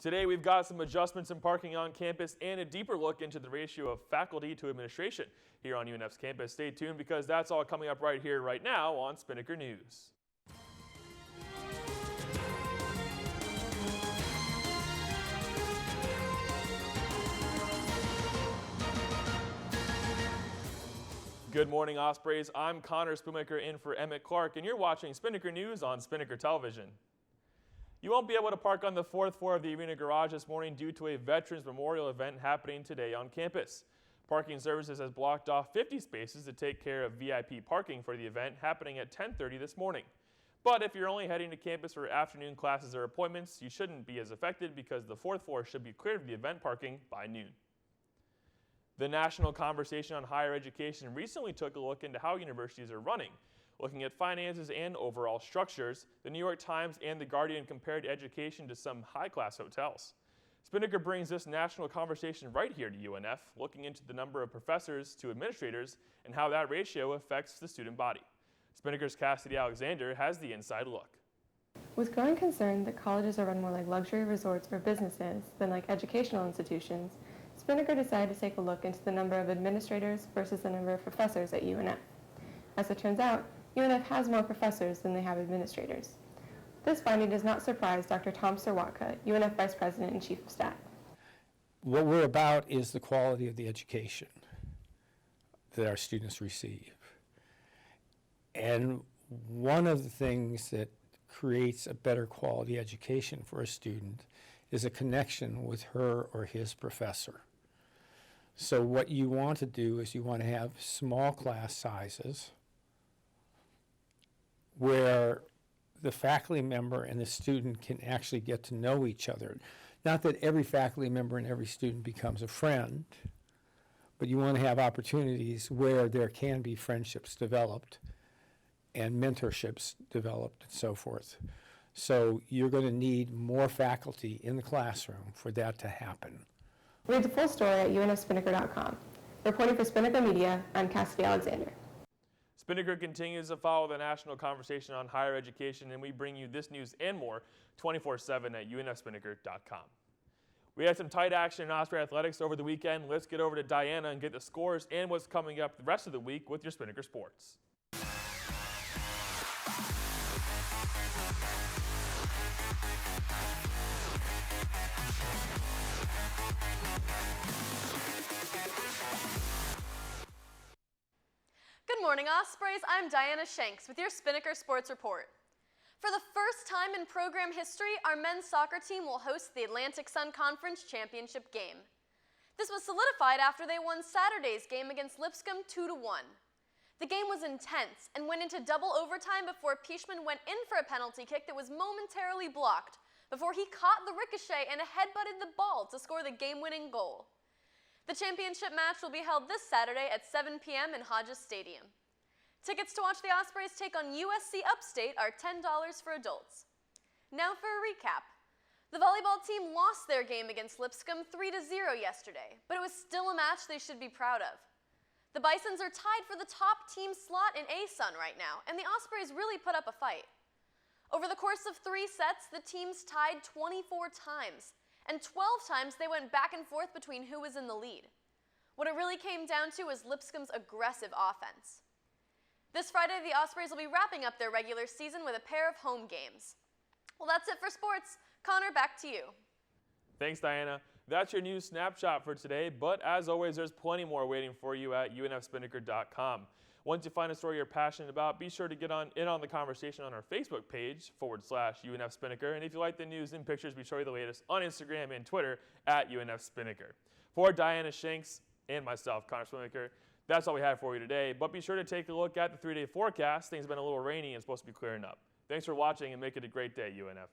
Today we've got some adjustments in parking on campus and a deeper look into the ratio of faculty to administration here on UNF's campus. Stay tuned because that's all coming up right here, right now on Spinnaker News. Good morning, Ospreys. I'm Connor Spinnaker in for Emmett Clark, and you're watching Spinnaker News on Spinnaker Television. You won't be able to park on the 4th floor of the arena garage this morning due to a Veterans Memorial event happening today on campus. Parking Services has blocked off 50 spaces to take care of VIP parking for the event happening at 10:30 this morning. But if you're only heading to campus for afternoon classes or appointments, you shouldn't be as affected because the 4th floor should be cleared of the event parking by noon. The National Conversation on Higher Education recently took a look into how universities are running. Looking at finances and overall structures, the New York Times and The Guardian compared education to some high-class hotels. Spinnaker brings this national conversation right here to UNF, looking into the number of professors to administrators and how that ratio affects the student body. Spinnaker's Cassidy Alexander has the inside look. With growing concern that colleges are run more like luxury resorts or businesses than like educational institutions, Spinnaker decided to take a look into the number of administrators versus the number of professors at UNF. As it turns out, UNF has more professors than they have administrators. This finding does not surprise Dr. Tom Serwatka, UNF Vice President and Chief of Staff. What we're about is the quality of the education that our students receive. And one of the things that creates a better quality education for a student is a connection with her or his professor. So what you want to do is you want to have small class sizes where the faculty member and the student can actually get to know each other. Not that every faculty member and every student becomes a friend, but you want to have opportunities where there can be friendships developed and mentorships developed and so forth. So you're going to need more faculty in the classroom for that to happen. Read the full story at unfspinnaker.com. Reporting for Spinnaker Media, I'm Cassidy Alexander. Spinnaker continues to follow the national conversation on higher education, and we bring you this news and more 24/7 at unfspinnaker.com. We had some tight action in Osprey athletics over the weekend. Let's get over to Diana and get the scores and what's coming up the rest of the week with your Spinnaker Sports. Good morning, Ospreys. I'm Diana Shanks with your Spinnaker Sports Report. For the first time in program history, our men's soccer team will host the Atlantic Sun Conference Championship game. This was solidified after they won Saturday's game against Lipscomb 2-1. The game was intense and went into double overtime before Peachman went in for a penalty kick that was momentarily blocked before he caught the ricochet and headbutted the ball to score the game-winning goal. The championship match will be held this Saturday at 7 p.m. in Hodges Stadium. Tickets to watch the Ospreys take on USC Upstate are $10 for adults. Now for a recap. The volleyball team lost their game against Lipscomb 3-0 yesterday, but it was still a match they should be proud of. The Bisons are tied for the top team slot in ASUN right now, and the Ospreys really put up a fight. Over the course of 3 sets, the teams tied 24 times, and 12 times they went back and forth between who was in the lead. What it really came down to was Lipscomb's aggressive offense. This Friday, the Ospreys will be wrapping up their regular season with a pair of home games. Well, that's it for sports. Connor, back to you. Thanks, Diana. That's your news snapshot for today, but as always, there's plenty more waiting for you at unfspinnaker.com. Once you find a story you're passionate about, be sure to get in on the conversation on our Facebook page, /UNF-Spinnaker. And if you like the news and pictures, be sure to the latest on Instagram and Twitter at UNF-Spinnaker. For Diana Shanks and myself, Connor Spinnaker, that's all we have for you today. But be sure to take a look at the 3-day forecast. Things have been a little rainy and it's supposed to be clearing up. Thanks for watching and make it a great day, UNF.